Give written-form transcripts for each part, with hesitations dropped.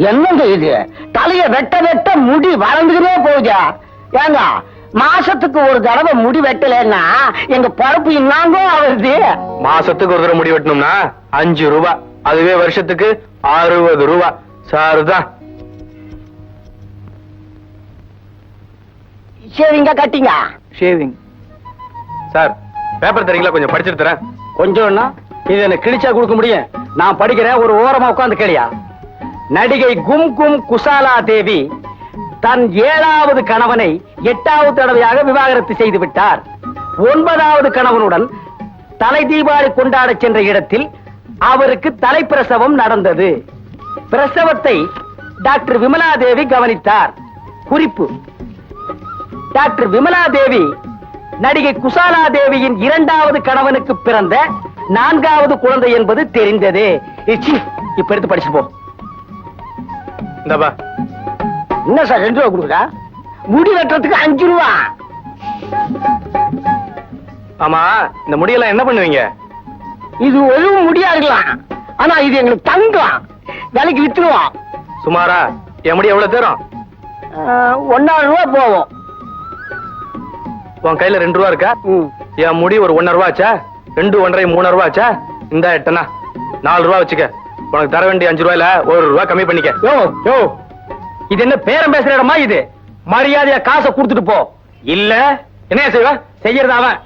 என்னங்க இது? தலைய வெட்ட வெட்ட முடி வளர்ந்துக்கிட்டே போகுதா? ஏங்க மாசத்துக்கு ஒரு தடவை முடி வெட்டலன்னா எங்க பழப்பு இன்னாங்க ஆகுது. மாசத்துக்கு ஒரு தடவை முடி வெட்டணும்னா 5 ரூபாய், அதுவே வருஷத்துக்கு 60 ரூபாய். சாருதான். சரிங்க கட்டிங்க. ஷேவிங் சார், பேப்பர் தரீங்களா? கொஞ்சம் படிச்சுட்டு தரேன். கொஞ்சம் இது எனக்கு கிழிச்சா கொடுக்க முடியும். நான் படிக்கிறேன், ஒரு ஓரமா உட்கார்ந்து கேளியா. நடிகை கும்கும் குசாலா தேவி தன் 7வது கணவனை 8வது தடவையாக விவாகரத்து செய்து விட்டார். 9வது கணவனுடன் தலை தீபாவளி கொண்டாட சென்ற இடத்தில் அவருக்கு தலைப்பிரசவம் நடந்தது. பிரசவத்தை டாக்டர் விமலா தேவி கவனித்தார். குறிப்பு: டாக்டர் விமலா தேவி நடிகை குசாலா தேவியின் 2வது கணவனுக்கு பிறந்த 4வது குழந்தை என்பது தெரிந்தது. இப்ப எடுத்து படிச்சு போ. என்ன சார் 2 ரூபா கொடுக்குறா? முடி வெட்டுறதுக்கு 5 ரூபா. ஆமா, இந்த முடியெல்லாம் என்ன பண்ணுவீங்க? இது ஒரு முடியா இருக்கலாம், ஆனா இது எங்களுக்கு தங்கம். விலைக்கு வித்துருவோம். சுமாரா என் முடி எவ்வளவு தரும்? 1.5 ரூபா போவோம். உன் கையில 2 ரூபா இருக்கா? என் முடி ஒரு 1.5 ரூபா ஆச்சா? 2 1.5 3 ரூபா ஆச்சா? இந்த 8 4 ரூபா வச்சுக்க. உனக்கு தர வேண்டிய 5 ரூபாயில 1 ரூபா கம்மி பண்ணிக்க. யோ, இது என்ன பேரம் பேசுற இடமா? இது மரியாதையா காசை கொடுத்துட்டு போ. இல்ல என்ன செய்வ? செய்யறது அவன்.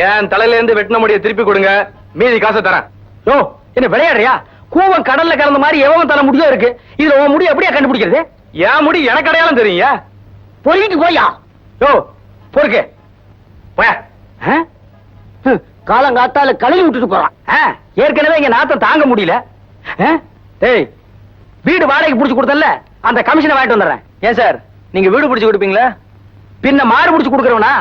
என் தலையில இருந்து வெட்டின முடிய திருப்பி கொடுங்க, மீதி காசை தரேன். யோ, என்ன விளையாடுறியா? கூவம் கடல்ல கலந்த மாதிரி எவன் தலை முடியும் இருக்கு. இதுல உன் முடிய எப்படியா கண்டுபிடிக்கிறது? என் முடி எனக்கு அடையாளம் தெரியுங்க. பொறிக்கிட்டு போயா. யோ, பொறுக்கு போயா. காலங்காத்தால கழுவி விட்டுட்டு போறான். ஏற்கனவே இங்க நாத்தம் தாங்க முடியல. டேய், வீடு வாடகைக்கு புடிச்சு கொடுத்தல, அந்த கமிஷனை வாங்கிட்டு வந்துடுறேன். ஏன் சார், நீங்க வீடு பிடிச்சு கொடுப்பீங்களா? பின்ன மாடு புடிச்சு கொடுக்கறவனா?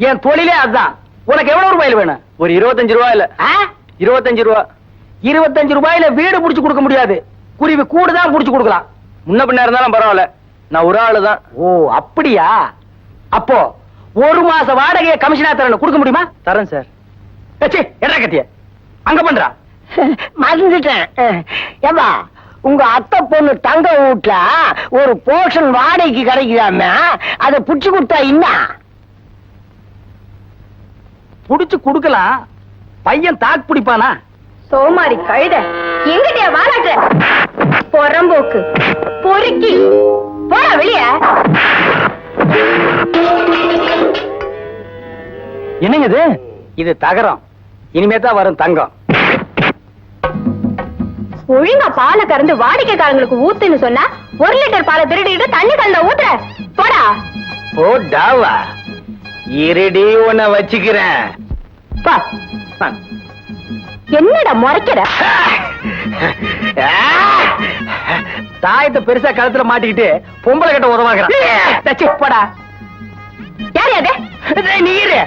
என் தொழிலே அதுதான். உனக்கு எவ்வளவு ரூபாயில வேணும்? ஒரு 25 ரூபாயில. 25 ரூபா. 25 ரூபாயில வீடு புடிச்சு கொடுக்க முடியாது. குருவி கூடுதான் புடிச்சு கொடுக்கலாம். முன்ன பின்ன இருந்தாலும் பரவாயில்ல, நான் ஒரு ஆளு தான். ஓ அப்படியா? அப்போ 1 மாச வாடகையை கமிஷனா தரணும். கொடுக்க முடியுமா? தரேன் சார். என்ன கத்திய அங்க பண்றா? மறந்துட்டேன். ஏப்பா, உங்க அத்தை பொண்ணு தங்க வீட்டுல ஒரு போர்ஷன் வாடகைக்கு கிடைக்குதாம, அதை புடிச்சு கொடுத்தா என்ன? புடிச்சு கொடுக்கலாம். பையன் தாக்கு பிடிப்பானா? சோமாரி கழுத, எங்கிட்டே வாராட்டு பொறம்போக்கு பொறுக்கி போற வெளிய. என்னங்க இது? இது தகரம். இனிமே தான் வரும் தங்கம். ஒழுங்கா பாலை கறந்து வாடிக்கைக்காரங்களுக்கு ஊத்துன்னு சொன்னா 1 லிட்டர் பாலை திருடிட்டு தண்ணி கல்ல ஊத்துற. போடா. ஓ டாவா, இருடி உன்னை வச்சுக்கிறேன். என்னடா முறைக்கிற? தாயத்தை பெருசா கழுத்துல மாட்டிக்கிட்டு பொம்பளை கிட்ட உதவாக்குறான். போடா. யாரு அது? நீரு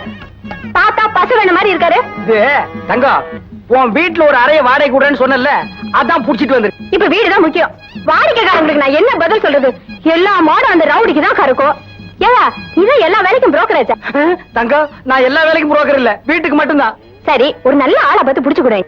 தாத்தா பசு மாதிரி இருக்காரு. தங்கம், உன் வீட்டுல ஒரு அறைய வாடகை கூடன்னு சொன்னல, அதான் புடிச்சிட்டு வந்து. இப்ப வீடுதான் முக்கியம். வாடிக்கைக்காரங்களுக்கு நான் என்ன பதில் சொல்றது? எல்லா மாடும் அந்த ரவுடிக்கு தான் கறக்கும். ஏவா, இதான் எல்லா வேலைக்கும் புரோக்கரேஜ். தங்கம், நான் எல்லா வேலைக்கும் புரோக்கர் இல்ல, வீட்டுக்கு மட்டும்தான். சரி, ஒரு நல்ல ஆளை பார்த்து புடிச்சு கொடு.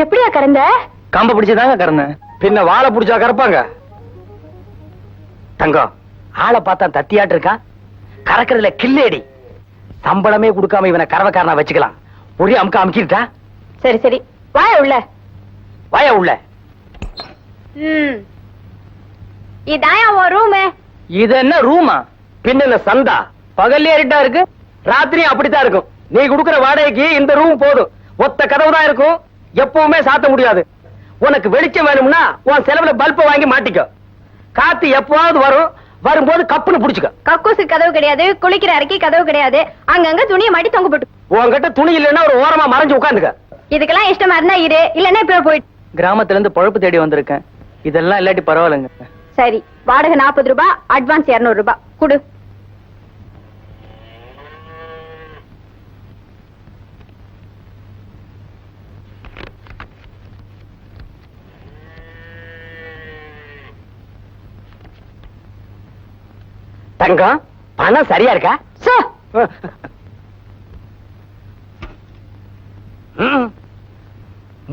எப்படியா கறந்த? கம்ப பிடிச்சதாங்க கறந்தேன். பின்ன வாழை பிடிச்சா கறப்பாங்க. தங்கம், ஆளை பார்த்தா தத்தியாட்டு இருக்கான். கறக்கிறதுல கில்லேடி. சம்பளமே கொடுக்காம இவனை கறவைக்காரனா வச்சுக்கலாம். ஒரே அமுக்க அமுக்கிட்டா. சரி சரி, வாய உள்ள. வாய உள்ள. இதான் உன் ரூம். இது என்ன ரூமா? பின்ன சந்தா? பகல்லே இருட்டா இருக்கு, ராத்திரியும் அப்படித்தான் இருக்கும். நீ கொடுக்கிற வாடகைக்கு இந்த ரூம் போதும். ஒத்த கதவு தான் இருக்கும், எப்பவுமே சாத்த முடியாது. உனக்கு வெளிச்சம் வேணும்னா உன் செலவுல பல்ப வாங்கி மாட்டிக்கோ. காத்து எப்பவாவது வரும், வரும்போது கப்புன்னு புடிச்சுக்க. கக்கூசு கதவு கிடையாது, குளிக்கிற அறைக்கு கதவு கிடையாது. அங்கங்க துணியை மாட்டி தொங்க போட்டு. உன்கிட்ட துணி இல்லைன்னா ஒரு ஓரமா மறைஞ்சு உட்காந்துக்க. இதுக்கெல்லாம் இஷ்டமா இருந்தா இரு, இல்லன்னா இப்ப போயிட்டு. கிராமத்துல இருந்து பொழப்பு தேடி வந்திருக்கேன். இதெல்லாம் இல்லாட்டி பரவாயில்லைங்க. சரி, வாடகை 40 ரூபாய், அட்வான்ஸ் 200 ரூபாய் குடு. தங்கம் பணம் சரியா இருக்கா?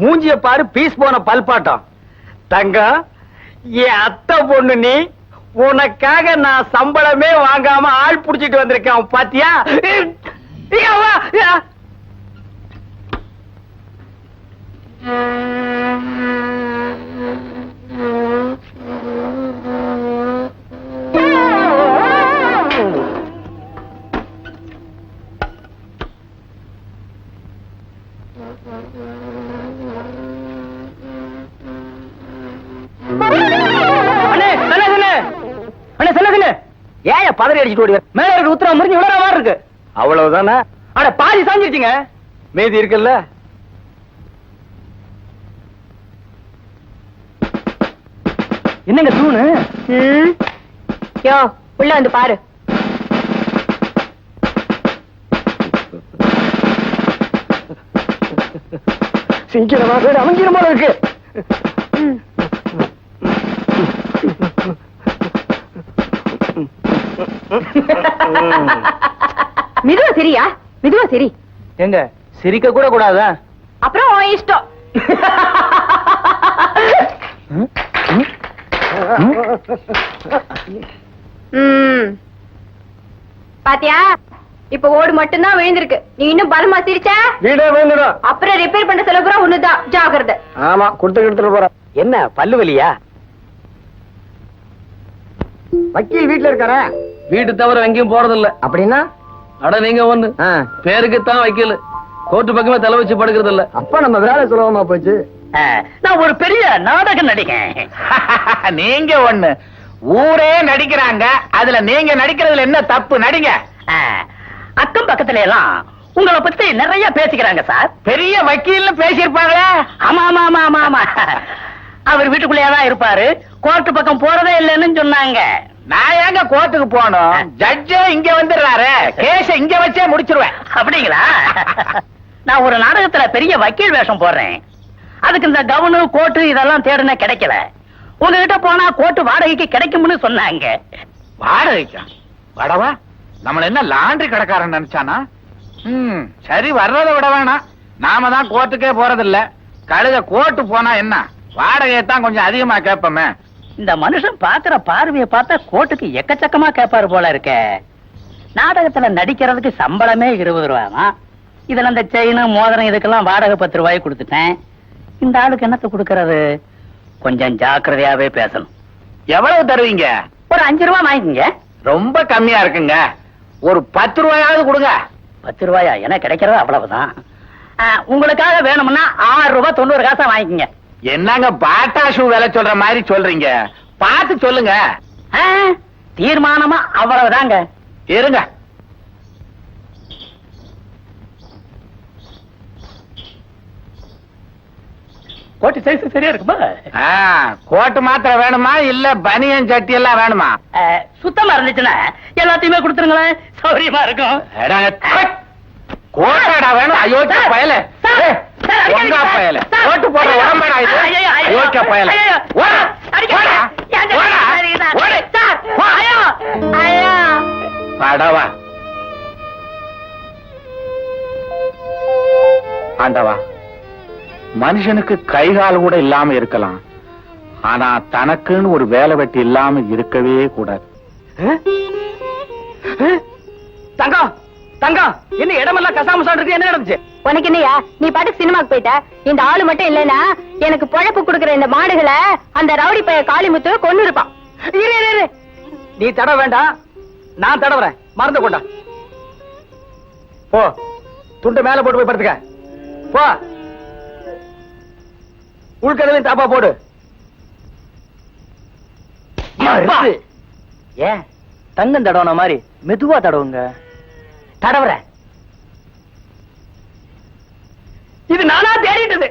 மூஞ்சிய பாரு, பீஸ் போன பல்பாட்டம். தங்கம், என் அத்தை பொண்ணு நீ. உனக்காக நான் சம்பளமே வாங்காம ஆள் புடிச்சிட்டு வந்திருக்கேன் பாத்தியா? ஏன் பதறி அடிச்சுட்டு ஓடி மேல இருக்க உத்தரவு முறிஞ்சு விழற மாதிரி இருக்கு. அவ்வளவுதானே? அட பாதி சாஞ்சிருச்சுங்க, மீதி இருக்குல்ல. என்னங்க தூணு? யோ, உள்ள வந்து பாரு. சீக்கிரமா பேர் அமைஞ்சிரமா இருக்கு. மெதுவா சரியா? மெதுவா சரி. எங்க சிரிக்க கூட கூடாதா? அப்புறம் உன் இஷ்டம். பாத்தியா, இப்ப ஓடு மட்டும்தான் விழுந்திருக்கு. நீ இன்னும் பலமா சிரிச்ச வீடே விழுந்துடும். அப்புறம் ரிப்பேர் பண்ண செலவு கூட ஒண்ணுதான். ஜாக்கிரதை. ஆமா, கொடுத்து எடுத்துட்டு போற. என்ன பல்லு வலியா? வக்கீல் வீட்டுல இருக்காரா? வீட்டு தவிர எங்கேயும் போறது இல்ல. அப்படின்னா? அட நீங்க ஒண்ணு பேருக்குத்தான் வைக்கல, கோர்ட்டு பக்கமே தலை வச்சு படுக்கிறது இல்ல. அப்ப நம்ம வேலை சுலபமா போச்சு. நான் ஒரு பெரிய நாடக நடிகன். நீங்க ஒண்ணு, ஊரே நடிக்கிறாங்க, அதுல நீங்க நடிக்கிறதுல என்ன தப்பு? நடிங்க. அக்கம் பக்கத்துல எல்லாம் உங்களை பத்தி நிறைய பேசிக்கிறாங்க சார். பெரிய வக்கீல்னு பேசியிருப்பாங்களே. ஆமா ஆமா ஆமா ஆமா ஆமா. அவர் வீட்டுக்குள்ளேயேதான் இருப்பாரு, கோர்ட்டு பக்கம் போறதே இல்லைன்னு சொன்னாங்க. நான் ஏங்க கோர்ட்டுக்கு போனோம்? ஜட்ஜே இங்க வந்துடுறாரு, கேஸ இங்க வச்சே முடிச்சிருவேன். அப்படிங்களா? நான் ஒரு நாடகத்துல பெரிய வக்கீல் வேஷம் போடுறேன். அதுக்கு இந்த கவுனு கோட்டு இதெல்லாம் தேடுன கிடைக்கல. உங்ககிட்ட போனா கோட்டு வாடகைக்கு கிடைக்கும்னு சொன்னாங்க. வாடகைக்கா? வடவா, நம்மள என்ன லாண்டரி கடைக்காரன் நினைச்சானா? சரி, வர்றதை விட வேணாம். நாம தான் கோர்ட்டுக்கே போறதில்ல. கழுத கோர்ட்டு போனா என்ன, வாடகையத்தான் கொஞ்சம் அதிகமா கேட்போமே. இந்த மனுஷன் பாக்குற பார்வையை பார்த்தா கோட்டுக்கு எக்கச்சக்கமா கேட்பாரு போல இருக்க. நாடகத்துல நடிக்கிறதுக்கு சம்பளமே 20 ரூபாய். இதுல இந்த செயின் மோதிரம் இதுக்கெல்லாம் வாடகை 10 ரூபாய் கொடுத்துட்டேன். இந்த ஆளுக்கு என்னத்தை கொடுக்கறது? கொஞ்சம் ஜாக்கிரதையாவே பேசணும். எவ்வளவு தருவீங்க? ஒரு 5 ரூபாய் வாங்கிக்கங்க. ரொம்ப கம்மியா இருக்குங்க, ஒரு 10 ரூபாயாவது கொடுங்க. 10 ரூபாயா? எனக்கு கிடைக்கிறது அவ்வளவுதான். உங்களுக்காக வேணும்னா 6 ரூபாய் 90 காசா வாங்கிக்கங்க. என்னங்க பாட்டா ஷூ விலை சொல்ற மாதிரி சொல்றீங்க? பார்த்து சொல்லுங்க. தீர்மானமா அவ்வளவுதாங்க. இருங்க. கோட்டு சைஸ் சரியா இருக்குமா? கோட்டு மாத்திரம் வேணுமா, இல்ல பனியன் சட்டி எல்லாம் வேணுமா? சுத்தமா இருந்துச்சுன்னா எல்லாத்தையுமே கொடுத்துருங்களேன், சௌரியமா இருக்கும். கோட்டாடா வேணும்? அயோக்கிய பயல, ஒங்கா பயல, கோட்டு போட உடம்படா இது. அயோக்கிய பயல, படவா. ஆண்டவா, மனுஷனுக்கு கை கால் கூட இல்லாம இருக்கலாம், ஆனா தனக்குன்னு ஒரு வேலை வெட்டி இல்லாம இருக்கவே கூடாது. தங்கம் தங்கம், என்ன இடமெல்லாம் கசாமசான் இருக்கு? என்ன நடந்துச்சு? உனக்கு என்னையா, நீ பாட்டுக்கு சினிமாக்கு போயிட்ட. இந்த ஆளு மட்டும் இல்லைன்னா எனக்கு பொழப்பு கொடுக்கற இந்த மாடுகளை அந்த ரவுடி பைய காளிமுத்து கொன்னு இருப்பான். நீ தடவை வேண்டாம், நான் தடவுறேன். மறந்து கொண்டா போ, துண்டு மேல போட்டு போய் படுத்துக்க போ. உள்கதவையும் தாப்பா போடு. ஏன் தங்கம் தடவன மாதிரி மெதுவா தடவுங்க. தடவுற இது நானா தேடிட்டது.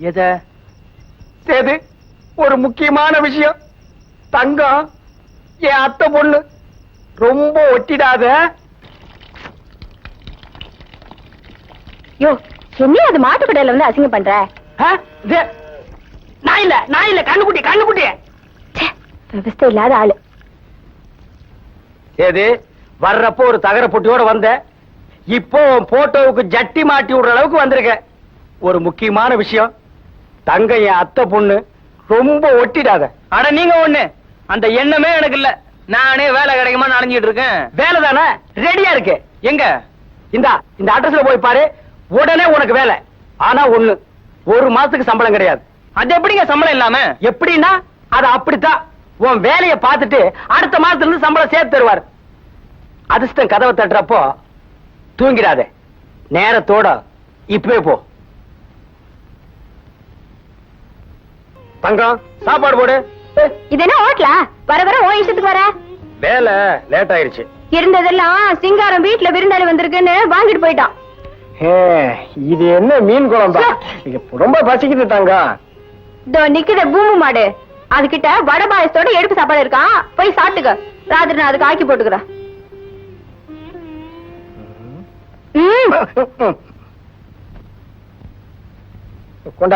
எத சேது? ஒரு முக்கியமான விஷயம். தங்கம் என் அத்தை பொண்ணு, ரொம்ப ஒட்டிடாத. யோ, என்ன அது மாட்டுக்கடையில வந்து அசிங்கம் பண்ற? நான் இல்ல கண்ணுக்குட்டி, கண்ணுக்குட்டி. விவசாய இல்லாத ஆளு. ஏது வர்றப்போ ஒரு தகர பொட்டியோட வந்த, இப்போ உன் போட்டோவுக்கு ஜட்டி மாட்டி விடுற அளவுக்கு வந்திருக்க. ஒரு முக்கியமான விஷயம், தங்க என் அத்தை பொண்ணு, ரொம்ப ஒட்டிடாத. அட நீங்க ஒண்ணு, அந்த எண்ணமே எனக்கு இல்ல. நானே வேலை கிடைக்குமா அலைஞ்சிட்டு இருக்கேன். வேலை தானே, ரெடியா இருக்கு. எங்க? இந்த அட்ரஸ்ல போய் பாரு, உடனே உனக்கு வேலை. ஆனா ஒண்ணு, ஒரு மாசத்துக்கு சம்பளம் கிடையாது. அது எப்படிங்க சம்பளம் இல்லாம? எப்படின்னா அது அப்படித்தான். உன் வேலையை பார்த்துட்டு அடுத்த மாசத்துல இருந்து சம்பளம் சேர்த்து தருவார். அதிர்ஷ்டம் கதவை தட்டுறப்போ தூங்கிடாதே, நேரத்தோட இப்பவே போ. தங்கம், சாப்பாடு போடு. இது என்ன ஹோட்டலா? வர வர ஓ இஷ்டத்துக்கு வர. வேலை லேட் ஆயிருச்சு. இருந்ததெல்லாம் சிங்காரம் வீட்டுல விருந்தாளி வந்திருக்குன்னு வாங்கிட்டு போயிட்டான். இது என்ன மீன் குழம்பா? ரொம்ப பசிக்குது தங்கம். இதோ நிக்குத பூமு மாடு, அதுகிட்ட வடை பாயசத்தோட எடுப்பு சாப்பாடு இருக்கான், போய் சாப்பிட்டுக்க. ராத்திரி நான் அதுக்கு ஆக்கி போட்டுக்கிறேன்.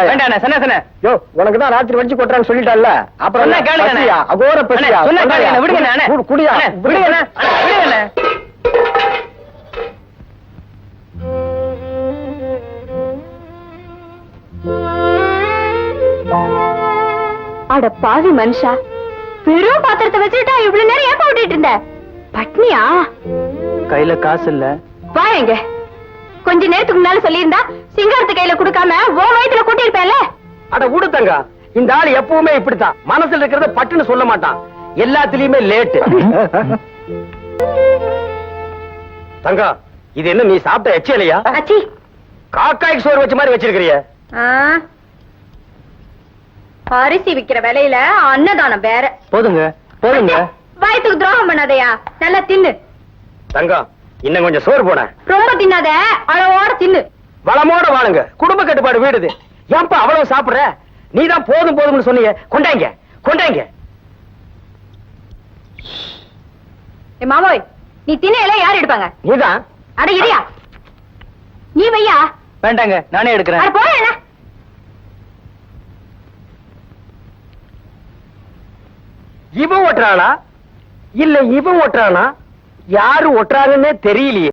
வேண்டாண்ணே, சொன்ன சொன்ன. யோ, உனக்கு தான் ராத்திரி வச்சு கொட்டுறான்னு சொல்லிட்டால. அப்புறம் சொன்னா கேளுங்க அண்ணே. பசியா? அகோர பசியா? சொன்னா கேளுங்க அண்ணே, விடுங்க அண்ணே. குடியா? அண்ணே, விடுங்க அண்ணே. அண்ணே, விடுங்க அண்ணே. அட பாவி மனுஷா, பெரும் பாத்திரத்தை வச்சுட்டா இவ்வளவு நேரம் ஏன் போட்டுட்டு இருந்த? பட்னியா? கையில காசு இல்ல. வாங்க, கொஞ்ச நேரத்துக்கு முன்னால சொல்லியிருந்தா சிங்காரத்து கையில கொடுக்காம ஓ வயித்துல கூட்டியிருப்பேன்ல. அட விடு தங்கம், இந்த ஆள் எப்பவுமே இப்படித்தான். மனசுல இருக்கிறத பட்டுன்னு சொல்ல மாட்டான், எல்லாத்துலயுமே லேட்டு. தங்கம், இது என்ன நீ சாப்பிட்ட எச்சலையா? அச்சி, காக்காய்க்கு சோறு வச்ச மாதிரி வச்சிருக்கிறிய. அரிசி விக்கிற விலையில அன்னதானம் வேற. போதுங்க போதுங்க. வயிற்றுக்கு துரோகம் பண்ணாதயா, நல்லா தின்னு. தங்கம், இன்னும் கொஞ்சம் சோறு போன. ரொம்ப தின்னாத, அளவோட தின்னு. வளமோட வாழுங்க, குடும்ப கட்டுப்பாடு வீடுது. ஏன்பா அவ்வளவு சாப்பிடுற? நீதான் போதும் போதும்னு சொன்னீங்க. கொண்டாங்க கொண்டாங்க. மாமோய், நீ தின்னையில யார் எடுப்பாங்க? நீதான். அட இடியா, நீ வையா. வேண்டாங்க, நானே எடுக்கிறேன். அட போறேன். இவன் ஓட்டுறானா இல்ல இவன் ஓட்டுறானா? யாரு ஓட்டுறாங்கன்னே தெரியலையே.